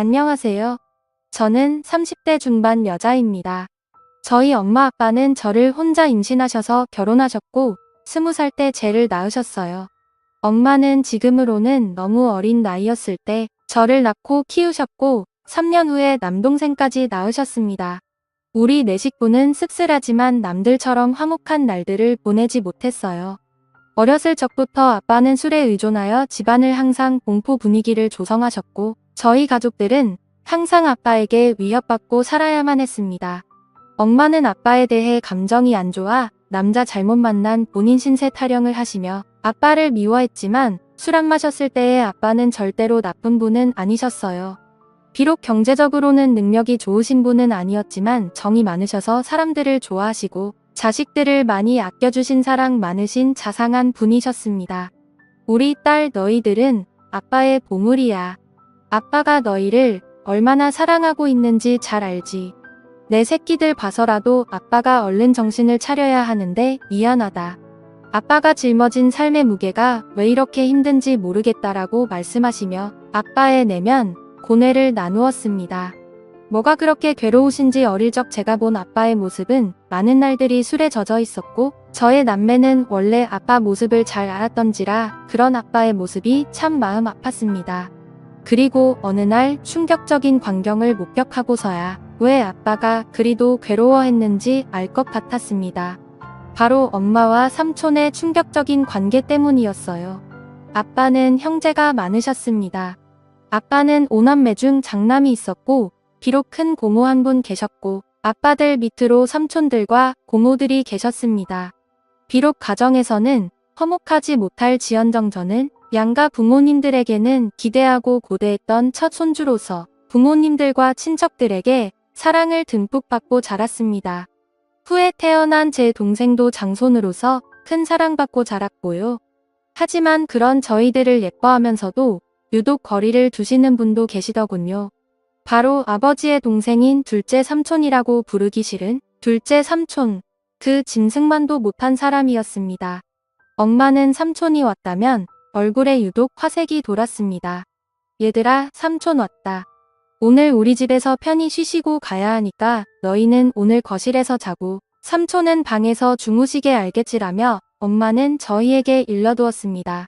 안녕하세요. 저는 30대 중반 여자입니다. 저희 엄마 아빠는 저를 혼자 임신하셔서 결혼하셨고 20살 때 쟤를 낳으셨어요. 엄마는 지금으로는 너무 어린 나이였을 때 저를 낳고 키우셨고 3년 후에 남동생까지 낳으셨습니다. 우리 네 식구는 씁쓸하지만 남들처럼 화목한 날들을 보내지 못했어요. 어렸을 적부터 아빠는 술에 의존하여 집안을 항상 공포 분위기를 조성하셨고 저희 가족들은 항상 아빠에게 위협받고 살아야만 했습니다. 엄마는 아빠에 대해 감정이 안 좋아 남자 잘못 만난 본인 신세 타령을 하시며 아빠를 미워했지만 술 안 마셨을 때의 아빠는 절대로 나쁜 분은 아니셨어요. 비록 경제적으로는 능력이 좋으신 분은 아니었지만 정이 많으셔서 사람들을 좋아하시고 자식들을 많이 아껴주신 사랑 많으신 자상한 분이셨습니다. 우리 딸 너희들은 아빠의 보물이야. 아빠가 너희를 얼마나 사랑하고 있는지 잘 알지. 내 새끼들 봐서라도 아빠가 얼른 정신을 차려야 하는데 미안하다. 아빠가 짊어진 삶의 무게가 왜 이렇게 힘든지 모르겠다라고 말씀하시며 아빠의 내면 고뇌를 나누었습니다. 뭐가 그렇게 괴로우신지 어릴 적 제가 본 아빠의 모습은 많은 날들이 술에 젖어 있었고 저의 남매는 원래 아빠 모습을 잘 알았던지라 그런 아빠의 모습이 참 마음 아팠습니다. 그리고 어느 날 충격적인 광경을 목격하고서야 왜 아빠가 그리도 괴로워했는지 알 것 같았습니다. 바로 엄마와 삼촌의 충격적인 관계 때문이었어요. 아빠는 형제가 많으셨습니다. 아빠는 5남매 중 장남이 있었고 비록 큰 고모 한 분 계셨고 아빠들 밑으로 삼촌들과 고모들이 계셨습니다. 비록 가정에서는 화목하지 못할 지연정 저는 양가 부모님들에게는 기대하고 고대했던 첫 손주로서 부모님들과 친척들에게 사랑을 듬뿍 받고 자랐습니다. 후에 태어난 제 동생도 장손으로서 큰 사랑받고 자랐고요. 하지만 그런 저희들을 예뻐하면서도 유독 거리를 두시는 분도 계시더군요. 바로 아버지의 동생인 둘째 삼촌이라고 부르기 싫은 둘째 삼촌, 그 짐승만도 못한 사람이었습니다. 엄마는 삼촌이 왔다면 얼굴에 유독 화색이 돌았습니다. 얘들아, 삼촌 왔다. 오늘 우리 집에서 편히 쉬시고 가야 하니까 너희는 오늘 거실에서 자고 삼촌은 방에서 주무시게 알겠지라며 엄마는 저희에게 일러두었습니다.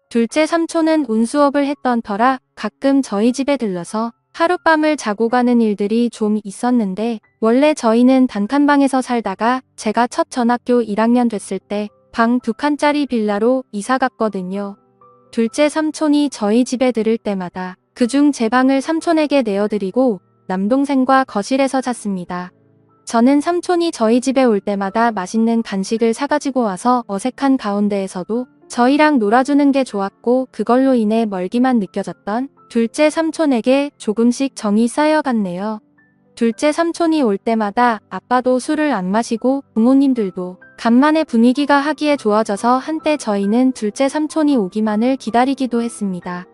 둘째 삼촌은 운수업을 했던 터라 가끔 저희 집에 들러서 하룻밤을 자고 가는 일들이 좀 있었는데 원래 저희는 단칸방에서 살다가 제가 첫 전학교 1학년 됐을 때 방 2칸짜리 빌라로 이사 갔거든요. 둘째 삼촌이 저희 집에 들을 때마다 그중 제 방을 삼촌에게 내어드리고 남동생과 거실에서 잤습니다. 저는 삼촌이 저희 집에 올 때마다 맛있는 간식을 사가지고 와서 어색한 가운데에서도 저희랑 놀아주는 게 좋았고 그걸로 인해 멀기만 느껴졌던 둘째 삼촌에게 조금씩 정이 쌓여갔네요. 둘째 삼촌이 올 때마다 아빠도 술을 안 마시고 부모님들도 간만에 분위기가 하기에 좋아져서 한때 저희는 둘째 삼촌이 오기만을 기다리기도 했습니다.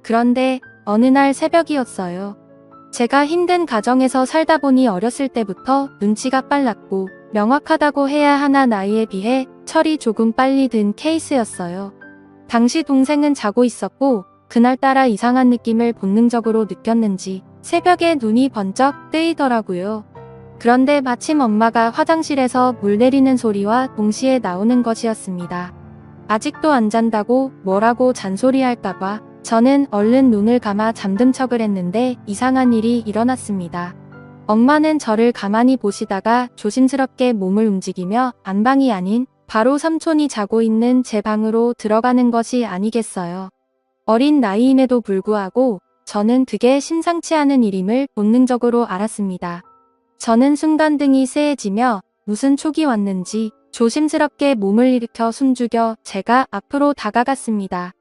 그런데 어느 날 새벽이었어요. 제가 힘든 가정에서 살다 보니 어렸을 때부터 눈치가 빨랐고 명확하다고 해야 하나 나이에 비해 철이 조금 빨리 든 케이스였어요. 당시 동생은 자고 있었고 그날따라 이상한 느낌을 본능적으로 느꼈는지 새벽에 눈이 번쩍 뜨이더라고요. 그런데 마침 엄마가 화장실에서 물 내리는 소리와 동시에 나오는 것이었습니다. 아직도 안 잔다고 뭐라고 잔소리할까봐 저는 얼른 눈을 감아 잠든 척을 했는데 이상한 일이 일어났습니다. 엄마는 저를 가만히 보시다가 조심스럽게 몸을 움직이며 안방이 아닌 바로 삼촌이 자고 있는 제 방으로 들어가는 것이 아니겠어요. 어린 나이임에도 불구하고 저는 그게 심상치 않은 일임을 본능적으로 알았습니다. 저는 순간 등이 쎄해지며 무슨 촉이 왔는지 조심스럽게 몸을 일으켜 숨죽여 제가 앞으로 다가갔습니다.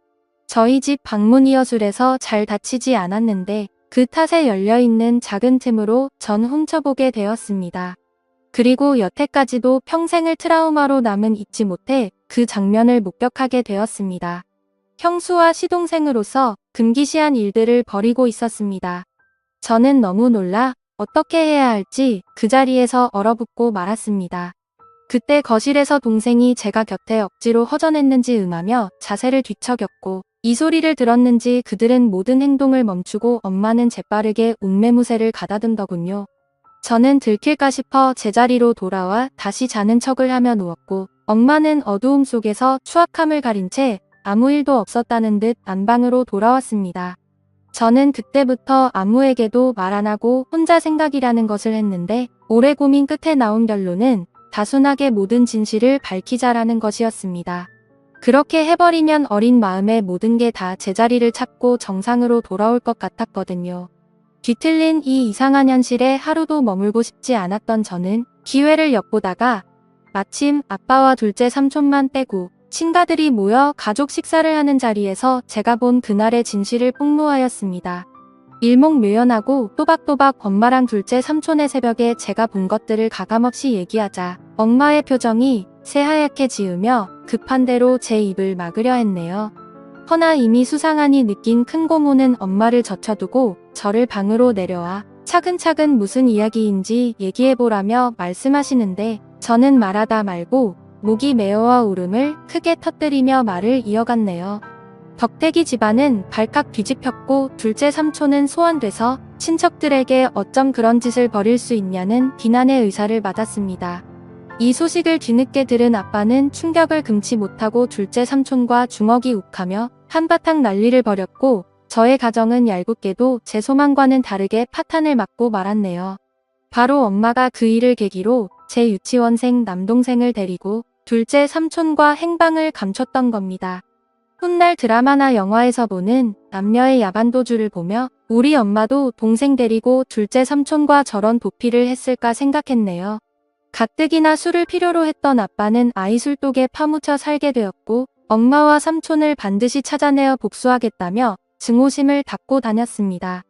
저희 집 방문 이어술에서 잘 닫히지 않았는데 그 탓에 열려있는 작은 틈으로 전 훔쳐보게 되었습니다. 그리고 여태까지도 평생을 트라우마로 남은 잊지 못해 그 장면을 목격하게 되었습니다. 형수와 시동생으로서 금기시한 일들을 벌이고 있었습니다. 저는 너무 놀라 어떻게 해야 할지 그 자리에서 얼어붙고 말았습니다. 그때 거실에서 동생이 제가 곁에 억지로 허전했는지 응하며 자세를 뒤척였고 이 소리를 들었는지 그들은 모든 행동을 멈추고 엄마는 재빠르게 웅매무새를 가다듬더군요. 저는 들킬까 싶어 제자리로 돌아와 다시 자는 척을 하며 누웠고 엄마는 어두움 속에서 추악함을 가린 채 아무 일도 없었다는 듯 안방으로 돌아왔습니다. 저는 그때부터 아무에게도 말 안 하고 혼자 생각이라는 것을 했는데 오래 고민 끝에 나온 결론은 다순하게 모든 진실을 밝히자라는 것이었습니다. 그렇게 해버리면 어린 마음에 모든 게 다 제자리를 찾고 정상으로 돌아올 것 같았거든요. 뒤틀린 이 이상한 현실에 하루도 머물고 싶지 않았던 저는 기회를 엿보다가 마침 아빠와 둘째 삼촌만 빼고 친가들이 모여 가족 식사를 하는 자리에서 제가 본 그날의 진실을 폭로하였습니다. 일목묘연하고 또박또박 엄마랑 둘째 삼촌의 새벽에 제가 본 것들을 가감없이 얘기하자 엄마의 표정이 새하얗게 지으며 급한 대로 제 입을 막으려 했네요. 허나 이미 수상하니 느낀 큰 고모는 엄마를 젖혀두고 저를 방으로 내려와 차근차근 무슨 이야기인지 얘기해보라며 말씀하시는데 저는 말하다 말고 목이 메어와 울음을 크게 터뜨리며 말을 이어갔네요. 덕택이 집안은 발칵 뒤집혔고 둘째 삼촌은 소환돼서 친척들에게 어쩜 그런 짓을 벌일 수 있냐는 비난의 의사를 받았습니다. 이 소식을 뒤늦게 들은 아빠는 충격을 금치 못하고 둘째 삼촌과 주먹이 욱하며 한바탕 난리를 벌였고 저의 가정은 얄궂게도 제 소망과는 다르게 파탄을 맞고 말았네요. 바로 엄마가 그 일을 계기로 제 유치원생 남동생을 데리고 둘째 삼촌과 행방을 감췄던 겁니다. 훗날 드라마나 영화에서 보는 남녀의 야반도주를 보며 우리 엄마도 동생 데리고 둘째 삼촌과 저런 도피를 했을까 생각했네요. 가뜩이나 술을 필요로 했던 아빠는 아이 술독에 파묻혀 살게 되었고 엄마와 삼촌을 반드시 찾아내어 복수하겠다며 증오심을 닦고 다녔습니다.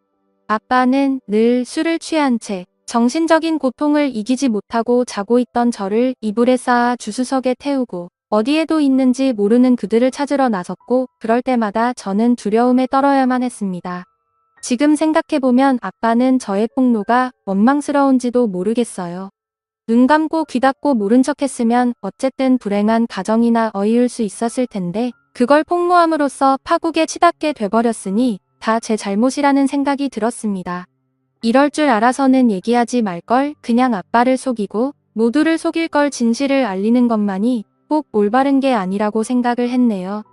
아빠는 늘 술을 취한 채 정신적인 고통을 이기지 못하고 자고 있던 저를 이불에 쌓아 주수석에 태우고 어디에도 있는지 모르는 그들을 찾으러 나섰고 그럴 때마다 저는 두려움에 떨어야만 했습니다. 지금 생각해보면 아빠는 저의 폭로가 원망스러운지도 모르겠어요. 눈 감고 귀 닫고 모른 척 했으면 어쨌든 불행한 가정이나 어이울 수 있었을 텐데 그걸 폭로함으로써 파국에 치닫게 돼버렸으니 다 제 잘못이라는 생각이 들었습니다. 이럴 줄 알아서는 얘기하지 말걸 그냥 아빠를 속이고 모두를 속일 걸 진실을 알리는 것만이 꼭 올바른 게 아니라고 생각을 했네요.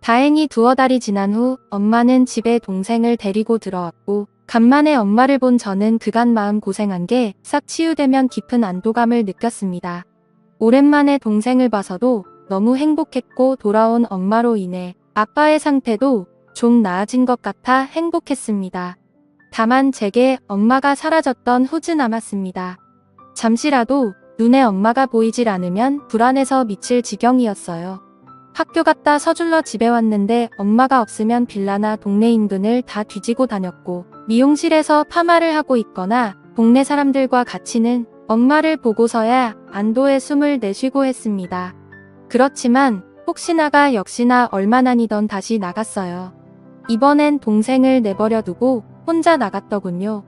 다행히 두어 달이 지난 후 엄마는 집에 동생을 데리고 들어왔고 간만에 엄마를 본 저는 그간 마음 고생한 게 싹 치유되면 깊은 안도감을 느꼈습니다. 오랜만에 동생을 봐서도 너무 행복했고 돌아온 엄마로 인해 아빠의 상태도 좀 나아진 것 같아 행복했습니다. 다만 제게 엄마가 사라졌던 후즈 남았습니다. 잠시라도 눈에 엄마가 보이질 않으면 불안해서 미칠 지경이었어요. 학교 갔다 서둘러 집에 왔는데 엄마가 없으면 빌라나 동네 인근을 다 뒤지고 다녔고 미용실에서 파마를 하고 있거나 동네 사람들과 같이는 엄마를 보고서야 안도의 숨을 내쉬고 했습니다. 그렇지만 혹시나가 역시나 얼마나니던 다시 나갔어요. 이번엔 동생을 내버려 두고 혼자 나갔더군요.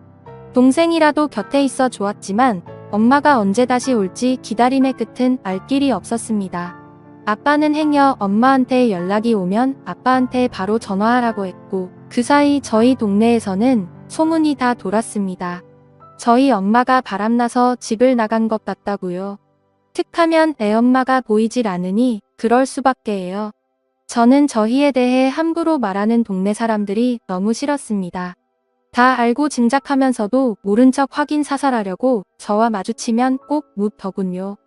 동생이라도 곁에 있어 좋았지만 엄마가 언제 다시 올지 기다림의 끝은 알 길이 없었습니다. 아빠는 행여 엄마한테 연락이 오면 아빠한테 바로 전화하라고 했고 그 사이 저희 동네에서는 소문이 다 돌았습니다. 저희 엄마가 바람나서 집을 나간 것 같다고요. 툭하면 애엄마가 보이질 않으니 그럴 수밖에 해요. 저는 저희에 대해 함부로 말하는 동네 사람들이 너무 싫었습니다. 다 알고 짐작하면서도 모른 척 확인 사살하려고 저와 마주치면 꼭 묻더군요.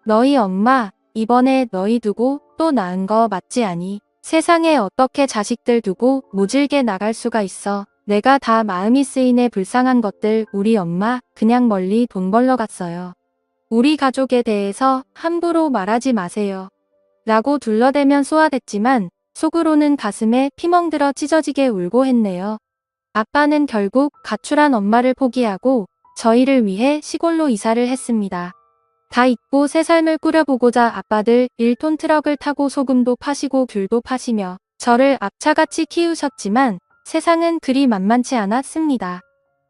너희 엄마 이번에 너희 두고 또 낳은 거 맞지 않니? 세상에 어떻게 자식들 두고 모질게 나갈 수가 있어. 내가 다 마음이 쓰이네 불쌍한 것들 우리 엄마 그냥 멀리 돈 벌러 갔어요. 우리 가족에 대해서 함부로 말하지 마세요. 라고 둘러대면 소화됐지만 속으로는 가슴에 피멍들어 찢어지게 울고 했네요. 아빠는 결국 가출한 엄마를 포기하고 저희를 위해 시골로 이사를 했습니다. 다 잊고 새 삶을 꾸려보고자 아빠들 1톤 트럭을 타고 소금도 파시고 귤도 파시며 저를 앞차같이 키우셨지만 세상은 그리 만만치 않았습니다.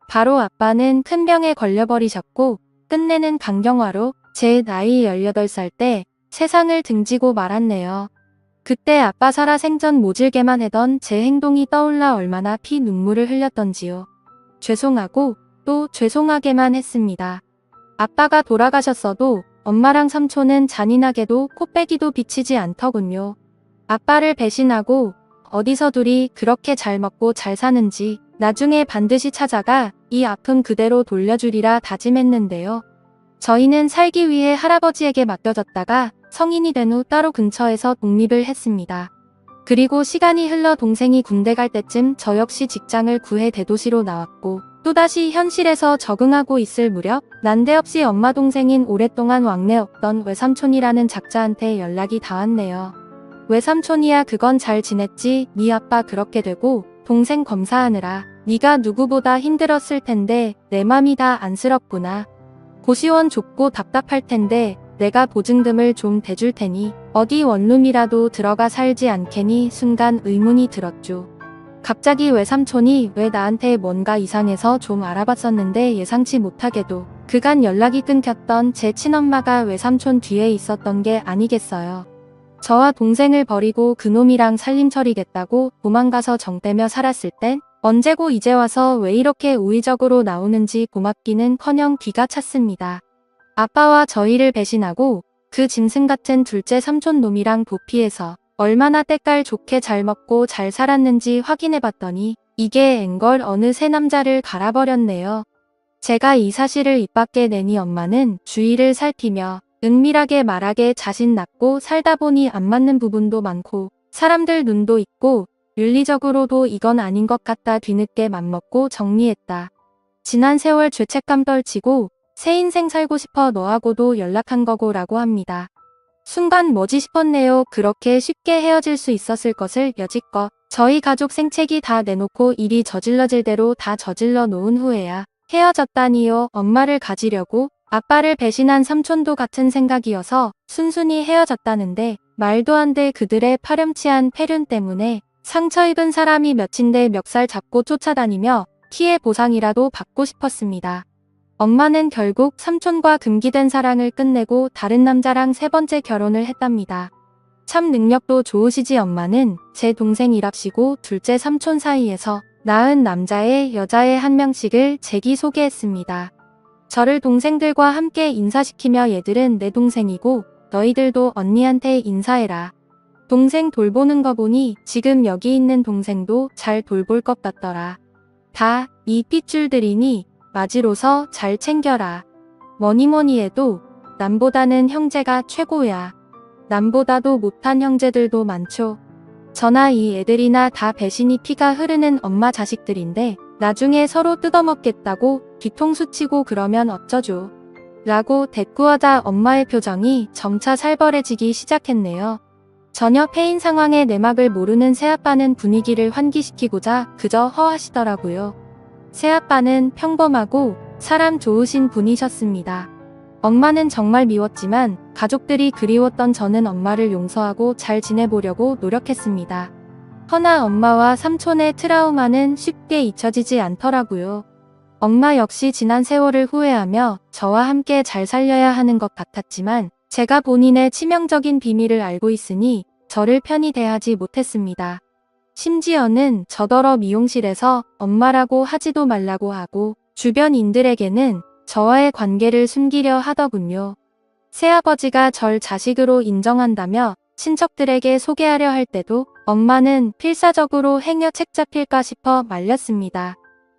바로 아빠는 큰 병에 걸려버리셨고 끝내는 간경화로 제 나이 18살 때 세상을 등지고 말았네요. 그때 아빠 살아생전 모질게만 해던 제 행동이 떠올라 얼마나 피눈물을 흘렸던지요. 죄송하고 또 죄송하게만 했습니다. 아빠가 돌아가셨어도 엄마랑 삼촌은 잔인하게도 코빼기도 비치지 않더군요. 아빠를 배신하고 어디서 둘이 그렇게 잘 먹고 잘 사는지 나중에 반드시 찾아가 이 아픔 그대로 돌려주리라 다짐했는데요. 저희는 살기 위해 할아버지에게 맡겨졌다가 성인이 된 후 따로 근처에서 독립을 했습니다. 그리고 시간이 흘러 동생이 군대 갈 때쯤 저 역시 직장을 구해 대도시로 나왔고 또다시 현실에서 적응하고 있을 무렵 난데없이 엄마 동생인 오랫동안 왕래 없던 외삼촌이라는 작자한테 연락이 닿았네요. 외삼촌이야 그건 잘 지냈지 네 아빠 그렇게 되고 동생 검사하느라 네가 누구보다 힘들었을 텐데 내 맘이 다 안쓰럽구나. 고시원 좁고 답답할 텐데 내가 보증금을 좀 대줄 테니 어디 원룸이라도 들어가 살지 않겠니? 순간 의문이 들었죠. 갑자기 외삼촌이 왜 나한테 뭔가 이상해서 좀 알아봤었는데 예상치 못하게도 그간 연락이 끊겼던 제 친엄마가 외삼촌 뒤에 있었던 게 아니겠어요. 저와 동생을 버리고 그놈이랑 살림처리겠다고 도망가서 정떼며 살았을 땐 언제고 이제 와서 왜 이렇게 우의적으로 나오는지 고맙기는커녕 귀가 찼습니다. 아빠와 저희를 배신하고 그 짐승 같은 둘째 삼촌 놈이랑 도피해서 얼마나 때깔 좋게 잘 먹고 잘 살았는지 확인해봤더니 이게 앵걸 어느 새 남자를 갈아버렸네요. 제가 이 사실을 입 밖에 내니 엄마는 주위를 살피며 은밀하게 말하게 자신 낳고 살다 보니 안 맞는 부분도 많고 사람들 눈도 있고 윤리적으로도 이건 아닌 것 같다 뒤늦게 맘먹고 정리했다. 지난 세월 죄책감 떨치고 새 인생 살고 싶어 너하고도 연락한 거고 라고 합니다. 순간 뭐지 싶었네요. 그렇게 쉽게 헤어질 수 있었을 것을 여지껏 저희 가족 생채기 다 내놓고 일이 저질러질 대로 다 저질러 놓은 후에야 헤어졌다니요. 엄마를 가지려고 아빠를 배신한 삼촌도 같은 생각이어서 순순히 헤어졌다는데 말도 안 돼. 그들의 파렴치한 패륜 때문에 상처 입은 사람이 몇인데 멱살 잡고 쫓아다니며 피해 보상이라도 받고 싶었습니다. 엄마는 결국 삼촌과 금기된 사랑을 끝내고 다른 남자랑 세 번째 결혼을 했답니다. 참 능력도 좋으시지. 엄마는 제 동생이랍시고 둘째 삼촌 사이에서 낳은 남자애 여자애 한 명씩을 제기 소개했습니다. 저를 동생들과 함께 인사시키며 얘들은 내 동생이고 너희들도 언니한테 인사해라. 동생 돌보는 거 보니 지금 여기 있는 동생도 잘 돌볼 것 같더라. 다 이 핏줄들이니 맞이로서 잘 챙겨라. 뭐니뭐니 해도 남보다는 형제가 최고야. 남보다도 못한 형제들도 많죠. 저나 이 애들이나 다 배신이 피가 흐르는 엄마 자식들인데 나중에 서로 뜯어먹겠다고 뒤통수 치고 그러면 어쩌죠. 라고 대꾸하자 엄마의 표정이 점차 살벌해지기 시작했네요. 전혀 패인 상황의 내막을 모르는 새아빠는 분위기를 환기시키고자 그저 허하시더라고요. 새아빠는 평범하고 사람 좋으신 분이셨습니다. 엄마는 정말 미웠지만 가족들이 그리웠던 저는 엄마를 용서하고 잘 지내보려고 노력했습니다. 허나 엄마와 삼촌의 트라우마는 쉽게 잊혀지지 않더라고요. 엄마 역시 지난 세월을 후회하며 저와 함께 잘 살려야 하는 것 같았지만 제가 본인의 치명적인 비밀을 알고 있으니 저를 편히 대하지 못했습니다. 심지어는 저더러 미용실에서 엄마라고 하지도 말라고 하고 주변인들에게는 저와의 관계를 숨기려 하더군요. 새아버지가 절 자식으로 인정한다며 친척들에게 소개하려 할 때도 엄마는 필사적으로 행여 책 잡힐까 싶어 말렸습니다.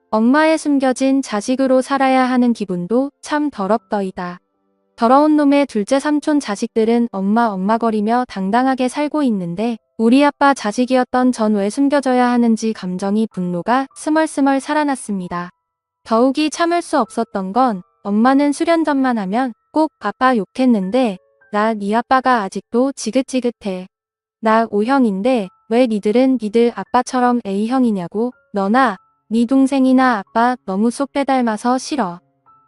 엄마의 숨겨진 자식으로 살아야 하는 기분도 참 더럽더이다. 더러운 놈의 둘째 삼촌 자식들은 엄마거리며 당당하게 살고 있는데 우리 아빠 자식이었던 전 왜 숨겨져야 하는지 감정이 분노가 스멀스멀 살아났습니다. 더욱이 참을 수 없었던 건 엄마는 수련전만 하면 꼭 아빠 욕했는데 나 네 아빠가 아직도 지긋지긋해. 나 O형인데 왜 니들은 니들 아빠처럼 A형이냐고. 너나 네 동생이나 아빠 너무 쏙 빼닮아서 싫어.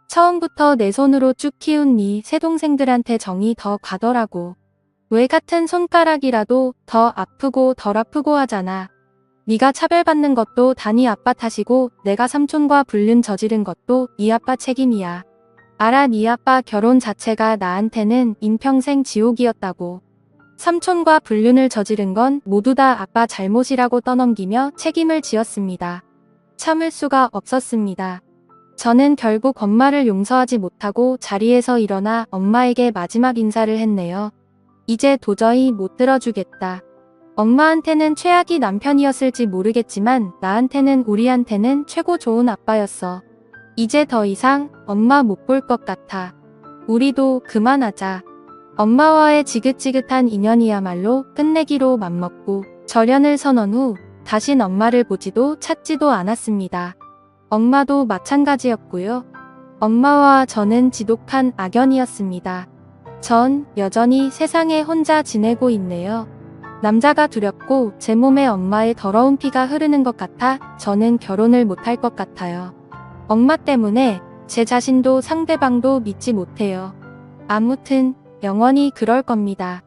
처음부터 내 손으로 쭉 키운 네 새동생들한테 정이 더 가더라고. 왜 같은 손가락이라도 더 아프고 덜 아프고 하잖아. 네가 차별받는 것도 다 네 아빠 탓이고 내가 삼촌과 불륜 저지른 것도 네 아빠 책임이야. 알아 네 아빠 결혼 자체가 나한테는 인평생 지옥이었다고. 삼촌과 불륜을 저지른 건 모두 다 아빠 잘못이라고 떠넘기며 책임을 지었습니다. 참을 수가 없었습니다. 저는 결국 엄마를 용서하지 못하고 자리에서 일어나 엄마에게 마지막 인사를 했네요. 이제 도저히 못 들어주겠다. 엄마한테는 최악의 남편이었을지 모르겠지만 나한테는 우리한테는 최고 좋은 아빠였어. 이제 더 이상 엄마 못 볼 것 같아. 우리도 그만하자. 엄마와의 지긋지긋한 인연이야말로 끝내기로 맘먹고 절연을 선언 후 다신 엄마를 보지도 찾지도 않았습니다. 엄마도 마찬가지였고요. 엄마와 저는 지독한 악연이었습니다. 전 여전히 세상에 혼자 지내고 있네요. 남자가 두렵고 제 몸에 엄마의 더러운 피가 흐르는 것 같아 저는 결혼을 못할 것 같아요. 엄마 때문에 제 자신도 상대방도 믿지 못해요. 아무튼 영원히 그럴 겁니다.